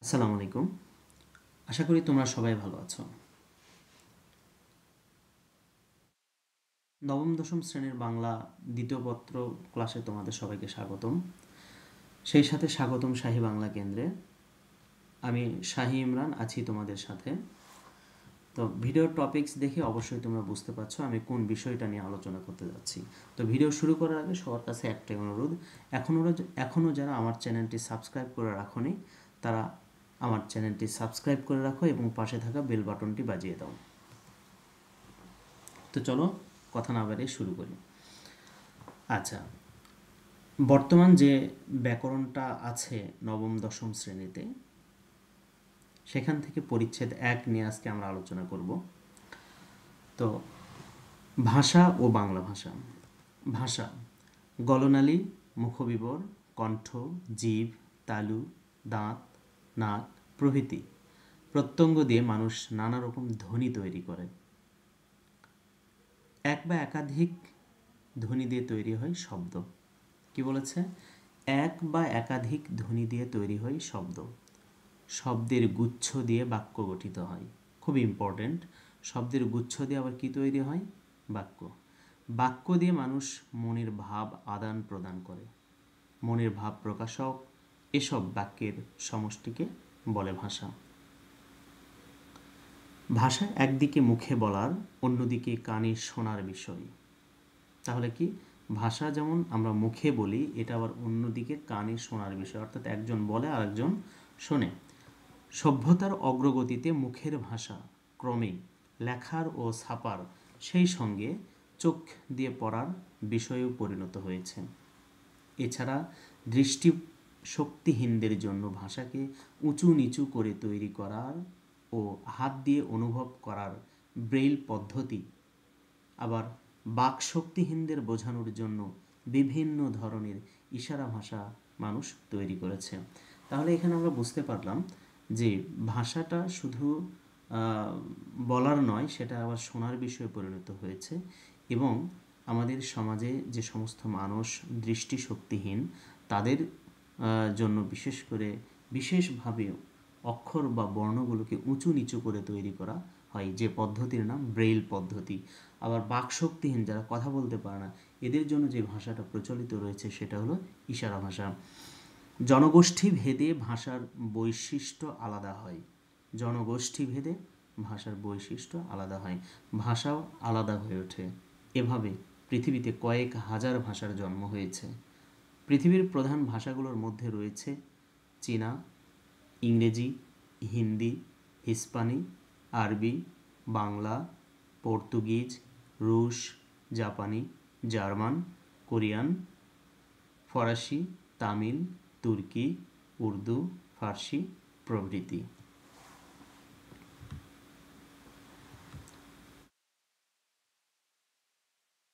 আসসালামু আলাইকুম। আশা করি তোমরা সবাই ভালো আছো। নবম দশম শ্রেণীর বাংলা দ্বিতীয় পত্র ক্লাসে তোমাদের সবাইকে স্বাগতম। সেই সাথে স্বাগতম শাহী বাংলা কেন্দ্রে। আমি শাহী ইমরান আছি তোমাদের সাথে। তো ভিডিওর টপিকস দেখে অবশ্যই তোমরা বুঝতে পারছো আমি কোন বিষয়টা নিয়ে আলোচনা করতে যাচ্ছি। তো ভিডিও শুরু করার আগে সবার কাছে একটাই অনুরোধ, এখনও যারা আমার চ্যানেলটি সাবস্ক্রাইব করে রাখোনি তারা আমার চ্যানেলটি সাবস্ক্রাইব করে রাখো এবং পাশে থাকা বেল বাটনটি বাজিয়ে দাও। তো চলো কথা না বাড়িয়ে শুরু করি। আচ্ছা, বর্তমান যে ব্যাকরণটা আছে নবম দশম শ্রেণীতে, সেখান থেকে পরিচ্ছেদ 1 নিয়ে আজকে আমরা আলোচনা করব। তো ভাষা ও বাংলা ভাষা। ভাষা গলনালী, মুখবিবর, কণ্ঠ, জিভ, তালু, দাঁত, নাক প্রভৃতি প্রত্যঙ্গ দিয়ে মানুষ নানা রকম ধ্বনি তৈরি করে। এক বা একাধিক ধ্বনি দিয়ে তৈরি হয় শব্দ। কি বলেছে? এক বা একাধিক ধ্বনি দিয়ে তৈরি হয় শব্দ। শব্দের গুচ্ছ দিয়ে বাক্য গঠিত হয়। খুব ইম্পর্ট্যান্ট। শব্দের গুচ্ছ দিয়ে আবার কি তৈরি হয়? বাক্য। বাক্য দিয়ে মানুষ মনের ভাব আদান প্রদান করে। মনের ভাব প্রকাশক এসব বাক্যের সমষ্টিকে বলে ভাষা। ভাষা একদিকে মুখে বলার, অন্যদিকে কানে শোনার বিষয়। তাহলে কি? ভাষা যেমন আমরা মুখে বলি, এটা আবার অন্যদিকে কানে শোনার বিষয়, অর্থাৎ একজন বলে আর একজন শোনে। সভ্যতার অগ্রগতিতে মুখের ভাষা ক্রমে লেখার ও ছাপার, সেই সঙ্গে চোখ দিয়ে পড়ার বিষয়েও পরিণত হয়েছে। এছাড়া দৃষ্টি শক্তিহীনদের জন্য ভাষাকে উঁচু নিচু করে তৈরি করার ও হাত দিয়ে অনুভব করার ব্রেইল পদ্ধতি, আবার বাকশক্তিহীনদের বোঝানোর জন্য বিভিন্ন ধরনের ইশারা ভাষা মানুষ তৈরি করেছে। তাহলে এখানে আমরা বুঝতে পারলাম যে ভাষাটা শুধু বলার নয়, সেটা আবার শোনার বিষয়ে পরিণত হয়েছে। এবং আমাদের সমাজে যে সমস্ত মানুষ দৃষ্টিশক্তিহীন তাদের জন্য বিশেষ করে বিশেষভাবে অক্ষর বা বর্ণগুলোকে উঁচু নিচু করে তৈরি করা হয়, যে পদ্ধতির নাম ব্রেইল পদ্ধতি। আবার বাকশক্তিহীন যারা কথা বলতে পারে না, এদের জন্য যে ভাষাটা প্রচলিত রয়েছে সেটা হলো ইশারা ভাষা। জনগোষ্ঠী ভেদে ভাষার বৈশিষ্ট্য আলাদা হয়। জনগোষ্ঠী ভেদে ভাষার বৈশিষ্ট্য আলাদা হয়, ভাষাও আলাদা হয়ে ওঠে। এভাবে পৃথিবীতে কয়েক হাজার ভাষার জন্ম হয়েছে। পৃথিবীর প্রধান ভাষাগুলোর মধ্যে রয়েছে চীনা, ইংরেজি, হিন্দি, হিস্পানি, আরবি, বাংলা, পর্তুগিজ, রুশ, জাপানি, জার্মান, কোরিয়ান, ফরাসি, তামিল, তুর্কি, উর্দু, ফার্সি প্রভৃতি।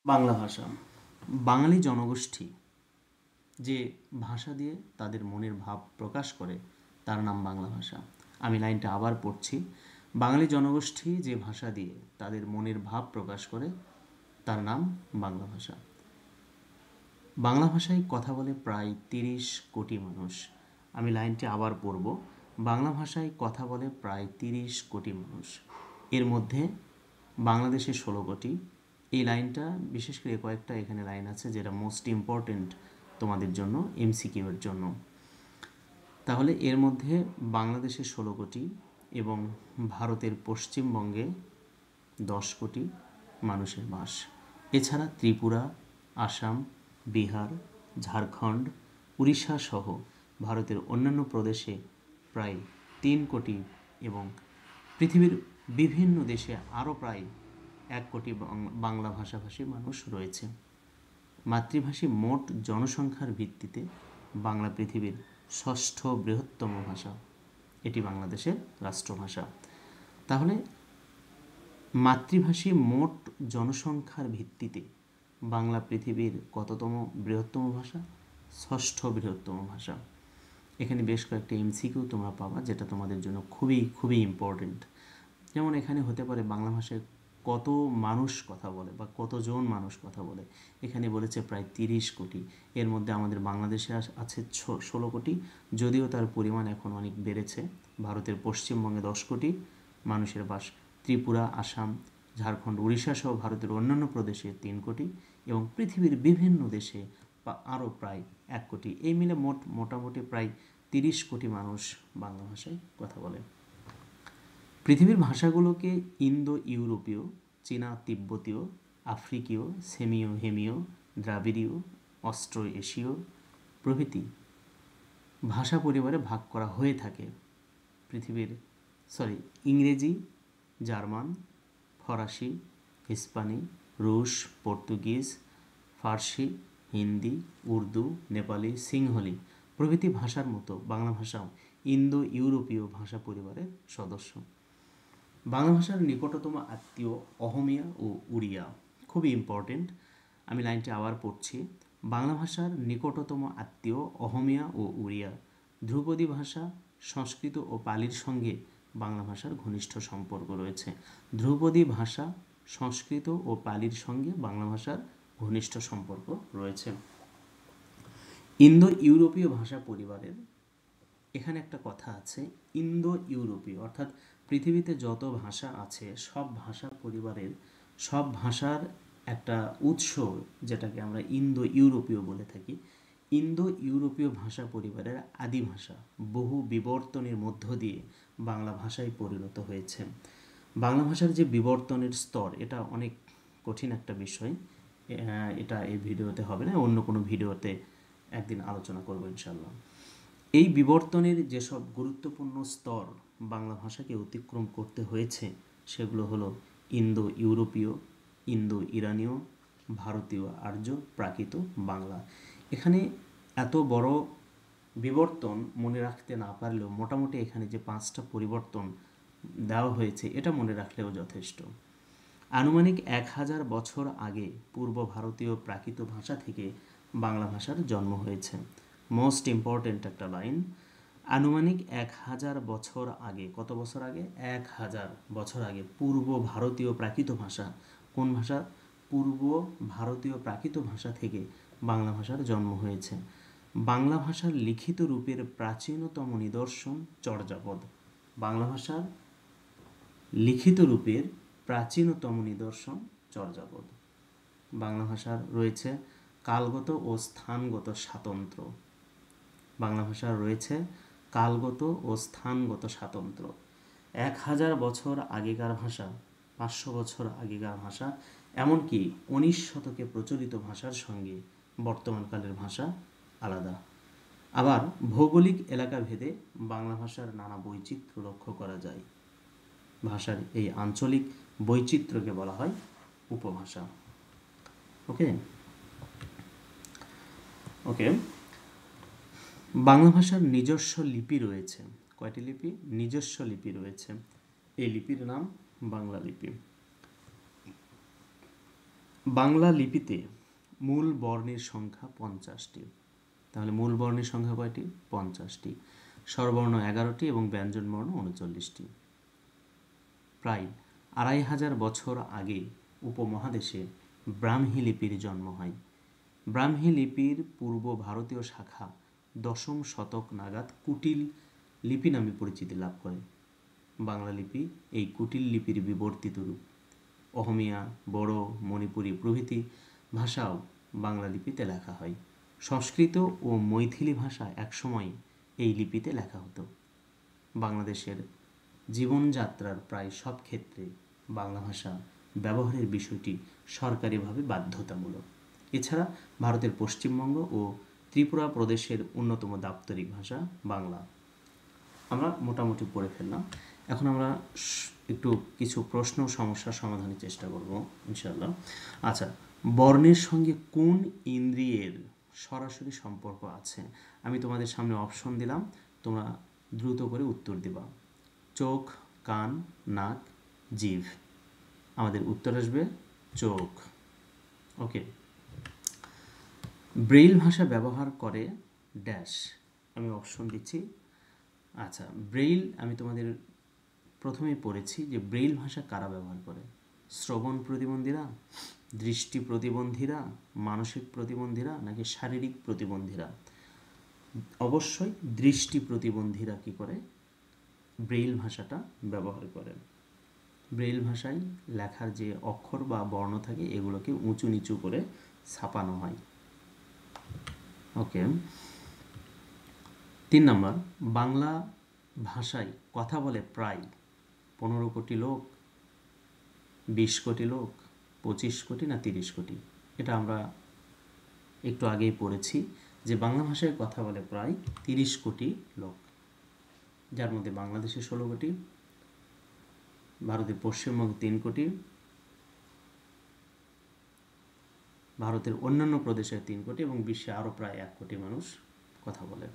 বাংলা ভাষা। বাঙালি জনগোষ্ঠী যে ভাষা দিয়ে তাদের মনের ভাব প্রকাশ করে তার নাম বাংলা ভাষা। আমি লাইনটা আবার পড়ছি। বাঙালি জনগোষ্ঠী যে ভাষা দিয়ে তাদের মনের ভাব প্রকাশ করে তার নাম বাংলা ভাষা। বাংলা ভাষায় কথা বলে প্রায় 30 কোটি মানুষ। আমি লাইনটি আবার পড়ব। বাংলা ভাষায় কথা বলে প্রায় 30 কোটি মানুষ। এর মধ্যে বাংলাদেশে 16 কোটি। এই লাইনটা বিশেষ করে কয়েকটা এখানে লাইন আছে যেটা মোস্ট ইম্পর্টেন্ট তোমাদের জন্য, এমসিকিউ এর জন্য। তাহলে এর মধ্যে বাংলাদেশে 16 কোটি এবং ভারতের পশ্চিমবঙ্গে 10 কোটি মানুষের বাস। এছাড়া ত্রিপুরা, আসাম, বিহার, ঝাড়খণ্ড, উড়িষ্যা সহ ভারতের অন্যান্য প্রদেশে প্রায় 3 কোটি এবং পৃথিবীর বিভিন্ন দেশে আরও প্রায় 1 কোটি বাংলা ভাষাভাষী মানুষ রয়েছে। মাতৃভাষী মোট জনসংখ্যার ভিত্তিতে বাংলা পৃথিবীর 6ষ্ঠ বৃহত্তম ভাষা। এটি বাংলাদেশের রাষ্ট্রভাষা। তাহলে মাতৃভাষী মোট জনসংখ্যার ভিত্তিতে বাংলা পৃথিবীর কততম বৃহত্তম ভাষা? 6ষ্ঠ বৃহত্তম ভাষা। এখানে বেশ কয়েকটা এমসিকিউ তোমরা পাবা যেটা তোমাদের জন্য খুবই খুবই ইম্পর্টেন্ট। যেমন এখানে হতে পারে বাংলা ভাষায় কত মানুষ কথা বলে বা কতজন মানুষ কথা বলে, এখানে বলেছে প্রায় 30 কোটি। এর মধ্যে আমাদের বাংলাদেশে আছে 16 কোটি, যদিও তার পরিমাণ এখন অনেক বেড়েছে। ভারতের পশ্চিমবঙ্গে 10 কোটি মানুষের বাস, ত্রিপুরা, আসাম, ঝাড়খণ্ড, উড়িষ্যা সহ ভারতের অন্যান্য প্রদেশে 3 কোটি এবং পৃথিবীর বিভিন্ন দেশে আরও প্রায় 1 কোটি। এই মিলে মোটামুটি প্রায় 30 কোটি মানুষ বাংলা ভাষায় কথা বলে। পৃথিবীর ভাষাগুলোকে ইন্দো ইউরোপীয়, চীনা তিব্বতীয়, আফ্রিকীয়, সেমিও হেমিও, দ্রাবিড়ীয়, অস্ট্রো এশীয় প্রভৃতি ভাষা পরিবারে ভাগ করা হয়ে থাকে। ইংরেজি, জার্মান, ফরাসি, হিস্পানি, রুশ, পর্তুগিজ, ফার্সি, হিন্দি, উর্দু, নেপালি, সিংহলি প্রভৃতি ভাষার মতো বাংলা ভাষাও ইন্দো ইউরোপীয় ভাষা পরিবারের সদস্য। বাংলা ভাষার নিকটতম আত্মীয় অহমিয়া ও উড়িয়া। খুবই ইম্পর্টেন্ট, আমি লাইনটি আবার পড়ছি। বাংলা ভাষার নিকটতম আত্মীয় অহমিয়া ও উড়িয়া। ধ্রুপদী ভাষা সংস্কৃত ও পালির সঙ্গে বাংলা ভাষার ঘনিষ্ঠ সম্পর্ক রয়েছে। ধ্রুপদী ভাষা সংস্কৃত ও পালির সঙ্গে বাংলা ভাষার ঘনিষ্ঠ সম্পর্ক রয়েছে। ইন্দো ইউরোপীয় ভাষা পরিবারের, এখানে একটা কথা আছে, ইন্দো ইউরোপীয় অর্থাৎ পৃথিবীতে যত ভাষা আছে সব ভাষা পরিবারের সব ভাষার একটা উৎস, যেটাকে আমরা ইন্দো ইউরোপীয় বলে থাকি। ইন্দো ইউরোপীয় ভাষা পরিবারের আদি ভাষা বহু বিবর্তনের মধ্য দিয়ে বাংলা ভাষায় পরিণত হয়েছে। বাংলা ভাষার যে বিবর্তনের স্তর, এটা অনেক কঠিন একটা বিষয়, এটা এই ভিডিওতে হবে না, অন্য কোনো ভিডিওতে একদিন আলোচনা করব ইনশাল্লাহ। এই বিবর্তনের যেসব গুরুত্বপূর্ণ স্তর বাংলা ভাষাকে অতিক্রম করতে হয়েছে সেগুলো হলো ইন্দো ইউরোপীয়, ইন্দো ইরানীয়, ভারতীয় আর্য, প্রাকৃত বাংলা। এখানে এত বড় বিবর্তন মনে রাখতে না পারলেও মোটামুটি এখানে যে 5টা পরিবর্তন দেওয়া হয়েছে এটা মনে রাখলেও যথেষ্ট। আনুমানিক 1000 বছর আগে পূর্ব ভারতীয় প্রাকৃত ভাষা থেকে বাংলা ভাষার জন্ম হয়েছে। মোস্ট ইম্পর্টেন্ট একটা লাইন, আনুমানিক 1000 বছর আগে। কত বছর আগে? 1000 বছর আগে পূর্ব ভারতীয় প্রাকৃত ভাষা, কোন ভাষা? পূর্ব ভারতীয় প্রাকৃত ভাষা থেকে বাংলা ভাষার জন্ম হয়েছে। বাংলা ভাষার লিখিত রূপের প্রাচীনতম নিদর্শন চর্যাপদ। বাংলা ভাষার লিখিত রূপের প্রাচীনতম নিদর্শন চর্যাপদ। বাংলা ভাষার রয়েছে কালগত ও স্থানগত স্বাতন্ত্র্য। বাংলা ভাষার রয়েছে কালগত ও স্থানগত স্বাতন্ত্র্য। 1000 বছর আগেকার ভাষা, 500 বছর আগেকার ভাষা, এমনকি 19 শতকে প্রচলিত ভাষার সঙ্গে বর্তমানকালের ভাষা আলাদা। আবার ভৌগোলিক এলাকা ভেদে বাংলা ভাষার নানা বৈচিত্র্য লক্ষ্য করা যায়। ভাষার এই আঞ্চলিক বৈচিত্র্যকে বলা হয় উপভাষা। ওকে ওকে বাংলা ভাষার নিজস্ব লিপি রয়েছে। কয়টি লিপি? নিজস্ব লিপি রয়েছে। এই লিপির নাম বাংলা লিপি। বাংলা লিপিতে মূল বর্ণের সংখ্যা 50টি। তাহলে মূল বর্ণের সংখ্যা কয়টি? 50টি। স্বরবর্ণ 11টি এবং ব্যঞ্জনবর্ণ 39টি। প্রায় 2500 বছর আগে উপমহাদেশে ব্রাহ্মী লিপির জন্ম হয়। ব্রাহ্মী লিপির পূর্ব ভারতীয় শাখা 10ম শতক নাগাদ কুটিল লিপি নামে পরিচিতি লাভ করে। বাংলা লিপি এই কুটিল লিপির বিবর্তিত রূপ। অহমিয়া, বড়ো, মণিপুরী প্রভৃতি ভাষাও বাংলা লিপিতে লেখা হয়। সংস্কৃত ও মৈথিলি ভাষা একসময় এই লিপিতে লেখা হতো। বাংলাদেশের জীবনযাত্রার প্রায় সব ক্ষেত্রে বাংলা ভাষা ব্যবহারের বিষয়টি সরকারিভাবে বাধ্যতামূলক। এছাড়া ভারতের পশ্চিমবঙ্গ ও ত্রিপুরা প্রদেশের অন্যতম দাপ্তরিক ভাষা বাংলা। আমরা মোটামুটি পড়ে ফেললাম। এখন আমরা একটু কিছু প্রশ্ন সমস্যার সমাধানের চেষ্টা করব ইনশাআল্লাহ। আচ্ছা, বর্ণের সঙ্গে কোন ইন্দ্রিয়ের সরাসরি সম্পর্ক আছে? আমি তোমাদের সামনে অপশন দিলাম, তোমরা দ্রুত করে উত্তর দিবা। চোখ, কান, নাক, জিভ। আমাদের উত্তর আসবে চোখ। ওকে। ব্রেইল ভাষা ব্যবহার করে ড্যাশ। আমি অপশন দিচ্ছি। আচ্ছা, ব্রেইল আমি তোমাদের প্রথমেই পড়েছি যে ব্রেইল ভাষা কারা ব্যবহার করে। শ্রবণ প্রতিবন্ধীরা, দৃষ্টি প্রতিবন্ধীরা, মানসিক প্রতিবন্ধীরা নাকি শারীরিক প্রতিবন্ধীরা? অবশ্যই দৃষ্টি প্রতিবন্ধীরা কী করে? ব্রেইল ভাষাটা ব্যবহার করে। ব্রেইল ভাষায় লেখার যে অক্ষর বা বর্ণ থাকে এগুলোকে উঁচু নিচু করে ছাপানো হয়। ওকে। 3 নম্বর, বাংলা ভাষায় কথা বলে প্রায় 15 কোটি লোক, 20 কোটি লোক, 25 কোটি না 30 কোটি? এটা আমরা একটু আগেই পড়েছি যে বাংলা ভাষায় কথা বলে প্রায় 30 কোটি লোক, যার মধ্যে বাংলাদেশে 16 কোটি, ভারতের পশ্চিমবঙ্গে 3 কোটি, ভারতের অন্যান্য প্রদেশে 3 কোটি এবং বিশ্বে আরও প্রায় 1 কোটি মানুষ কথা বলে।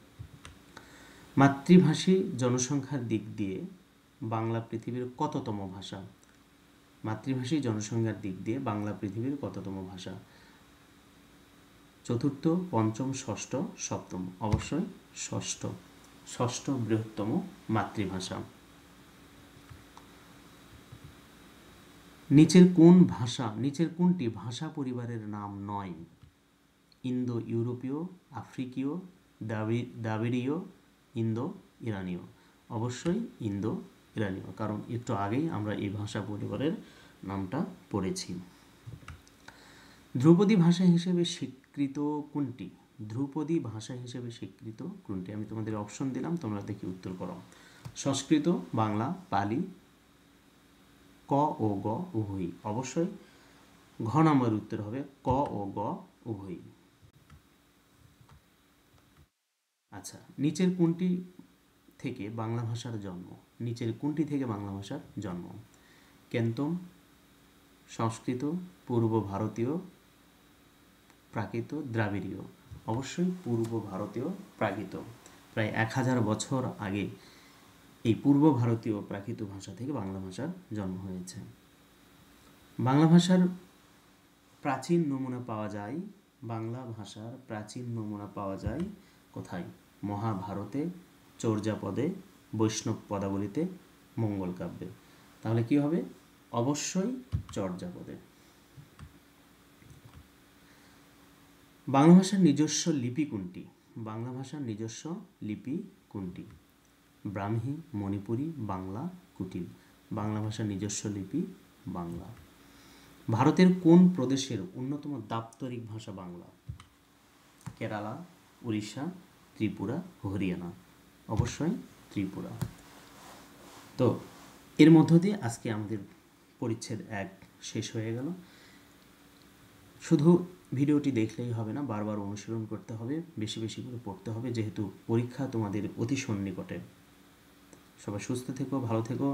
মাতৃভাষী জনসংখ্যার দিক দিয়ে বাংলা পৃথিবীর কততম ভাষা? মাতৃভাষী জনসংখ্যার দিক দিয়ে বাংলা পৃথিবীর কততম ভাষা? চতুর্থ, পঞ্চম, ষষ্ঠ, সপ্তম? অবশ্যই ষষ্ঠ। ষষ্ঠ বৃহত্তম মাতৃভাষা। নিচের কোনটি ভাষা পরিবারের নাম নয়? ইন্দো ইউরোপীয়, আফ্রিকীয়, দ্রাবিড়ীয়, ইন্দো ইরানীয়? অবশ্যই ইন্দো ইরানীয়, কারণ একটু আগেই আমরা এই ভাষা পরিবারের নামটা পড়েছি। ধ্রুপদী ভাষা হিসেবে স্বীকৃত কোনটি? ধ্রুপদী ভাষা হিসেবে স্বীকৃত কোনটি? আমি তোমাদের অপশন দিলাম, তোমরা দেখি উত্তর করো। সংস্কৃত, বাংলা, পালি, ক ও গ উভয়ই? অবশ্যই ঘ নম্বর উত্তর হবে ক ও গ উভয়ই। আচ্ছা, নিচের কোনটি থেকে বাংলা ভাষার জন্ম? নিচের কোনটি থেকে বাংলা ভাষার জন্ম? কেন্তম, সংস্কৃত, পূর্ব ভারতীয়, প্রাকৃত, দ্রাবিড়ীয়? অবশ্যই পূর্ব ভারতীয় প্রাকৃত। প্রায় 1000 বছর আগে এই পূর্ব ভারতীয় প্রাকৃত ভাষা থেকে বাংলা ভাষার জন্ম হয়েছে। বাংলা ভাষার প্রাচীন নমুনা পাওয়া যায়, বাংলা ভাষার প্রাচীন নমুনা পাওয়া যায় কোথায়? মহাভারতে, চর্যাপদে, বৈষ্ণব পদাবলিতে, মঙ্গল কাব্যে? তাহলে কি হবে? অবশ্যই চর্যাপদে। বাংলা ভাষার নিজস্ব লিপি কোনটি? বাংলা ভাষার নিজস্ব লিপি কোনটি? ব্রাহ্মী, মণিপুরী, বাংলা, কুটিল? বাংলা ভাষার নিজস্ব লিপি বাংলা। ভারতের কোন প্রদেশের অন্যতম দাপ্তরিক ভাষা বাংলা? কেরালা, উড়িষ্যা, ত্রিপুরা, হরিয়ানা? অবশ্যই ত্রিপুরা। তো এর মধ্য দিয়ে আজকে আমাদের পরিচ্ছেদ 1 শেষ হয়ে গেল। শুধু ভিডিওটি দেখলেই হবে না, বারবার অনুশীলন করতে হবে, বেশি বেশি করে পড়তে হবে, যেহেতু পরীক্ষা তোমাদের অতি সন্নিকটে। সবাই সুস্থ থেকো, ভালো থেকো।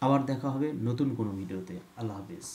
আবার দেখা হবে নতুন কোনো ভিডিওতে। আল্লাহ হাফেজ।